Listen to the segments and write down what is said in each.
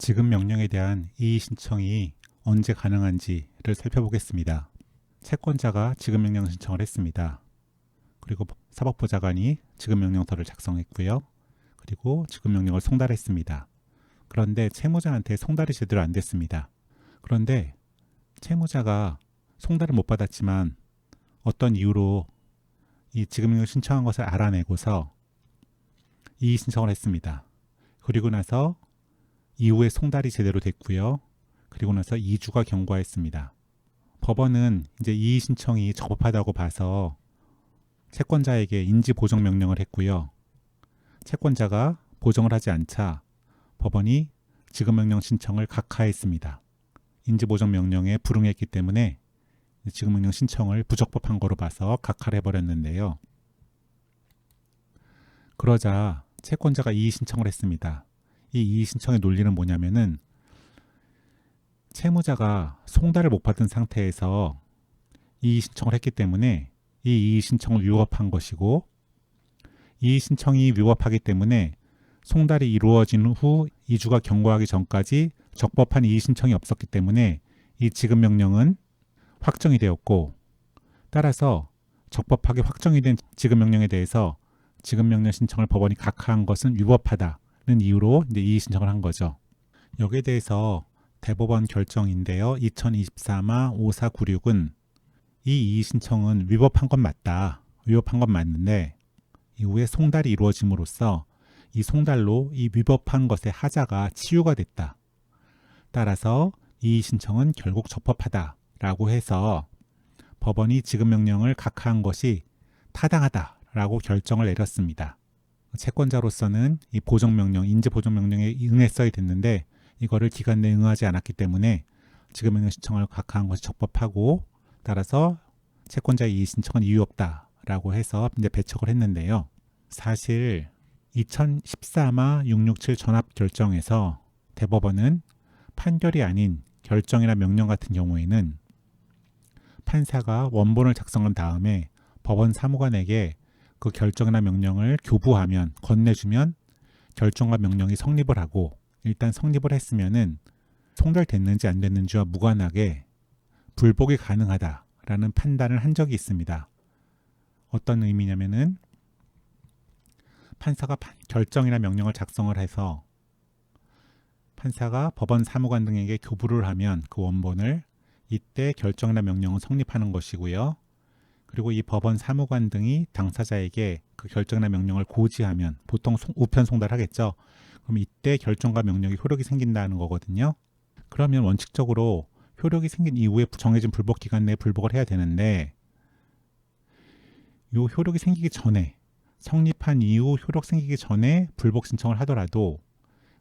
지급 명령에 대한 이의 신청이 언제 가능한지를 살펴보겠습니다. 채권자가 지급 명령 신청을 했습니다. 그리고 사법보좌관이 지급 명령서를 작성했고요. 그리고 지급 명령을 송달했습니다. 그런데 채무자한테 송달이 제대로 안 됐습니다. 그런데 채무자가 송달을 못 받았지만 어떤 이유로 이 지급 명령 신청한 것을 알아내고서 이의 신청을 했습니다. 그리고 나서 이후에 송달이 제대로 됐고요. 그리고 나서 2주가 경과했습니다. 법원은 이제 이의 신청이 적법하다고 봐서 채권자에게 인지 보정 명령을 했고요. 채권자가 보정을 하지 않자 법원이 지급 명령 신청을 각하했습니다. 인지 보정 명령에 불응했기 때문에 지급 명령 신청을 부적법한 거로 봐서 각하를 해버렸는데요. 그러자 채권자가 이의 신청을 했습니다. 이 이의 신청의 논리는 뭐냐면은 채무자가 송달을 못 받은 상태에서 이의 신청을 했기 때문에 이 이의 신청을 위법한 것이고, 이의 신청이 위법하기 때문에 송달이 이루어진 후 2주가 경과하기 전까지 적법한 이의 신청이 없었기 때문에 이 지급 명령은 확정이 되었고, 따라서 적법하게 확정이 된 지급 명령에 대해서 지급 명령 신청을 법원이 각하한 것은 위법하다는 이유로 이제 이의 신청을 한 거죠. 여기에 대해서 대법원 결정인데요. 2024마 5496은 이 이의 신청은 위법한 건 맞다. 위법한 건 맞는데 이후에 송달이 이루어짐으로써 이 송달로 이 위법한 것의 하자가 치유가 됐다. 따라서 이의 신청은 결국 적법하다라고 해서 법원이 지급 명령을 각하한 것이 타당하다라고 결정을 내렸습니다. 채권자로서는 이 보정명령, 인지보정명령에 응했어야 됐는데 이거를 기간 내에 응하지 않았기 때문에 지급명령 신청을 각하한 것이 적법하고, 따라서 채권자의 이의 신청은 이유 없다라고 해서 이제 배척을 했는데요. 사실 2014마 667 전합 결정에서 대법원은 판결이 아닌 결정이나 명령 같은 경우에는 판사가 원본을 작성한 다음에 법원 사무관에게 그 결정이나 명령을 교부하면, 건네주면 결정과 명령이 성립을 하고, 일단 성립을 했으면은 송달됐는지 안 됐는지와 무관하게 불복이 가능하다라는 판단을 한 적이 있습니다. 어떤 의미냐면은 판사가 결정이나 명령을 작성을 해서 판사가 법원 사무관 등에게 교부를 하면 그 원본을, 이때 결정이나 명령은 성립하는 것이고요. 그리고 이 법원 사무관 등이 당사자에게 그 결정이나 명령을 고지하면, 보통 우편 송달하겠죠. 그럼 이때 결정과 명령이 효력이 생긴다는 거거든요. 그러면 원칙적으로 효력이 생긴 이후에 정해진 불복 기간 내에 불복을 해야 되는데, 이 효력이 생기기 전에, 성립한 이후 효력 생기기 전에 불복 신청을 하더라도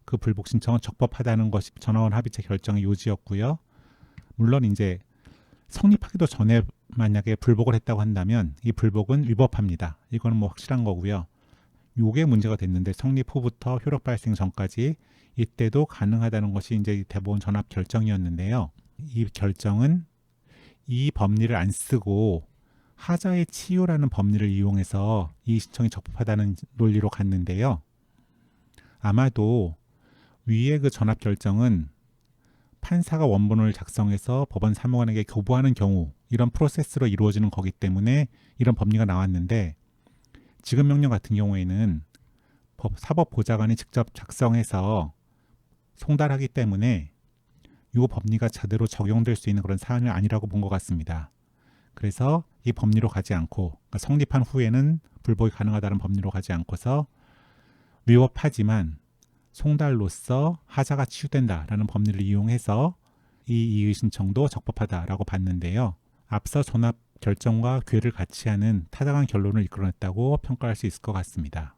그 불복 신청은 적법하다는 것이 전원 합의체 결정의 요지였고요. 물론 이제 성립하기도 전에 만약에 불복을 했다고 한다면 이 불복은 위법합니다. 이거는 뭐 확실한 거고요. 요게 문제가 됐는데 성립 후부터 효력 발생 전까지 이때도 가능하다는 것이 이제 대법원 전합 결정이었는데요. 이 결정은 이 법리를 안 쓰고 하자의 치유라는 법리를 이용해서 이 신청이 적법하다는 논리로 갔는데요. 아마도 위의 그 전합 결정은 판사가 원본을 작성해서 법원 사무관에게 교부하는 경우, 이런 프로세스로 이루어지는 거기 때문에 이런 법리가 나왔는데, 지급명령 같은 경우에는 사법보좌관이 직접 작성해서 송달하기 때문에 이 법리가 제대로 적용될 수 있는 그런 사안이 아니라고 본 것 같습니다. 그래서 이 법리로 가지 않고, 그러니까 성립한 후에는 불복이 가능하다는 법리로 가지 않고서 위법하지만 송달로서 하자가 치유된다라는 법리를 이용해서 이 이의 신청도 적법하다라고 봤는데요. 앞서 전합 결정과 궤를 같이 하는 타당한 결론을 이끌어냈다고 평가할 수 있을 것 같습니다.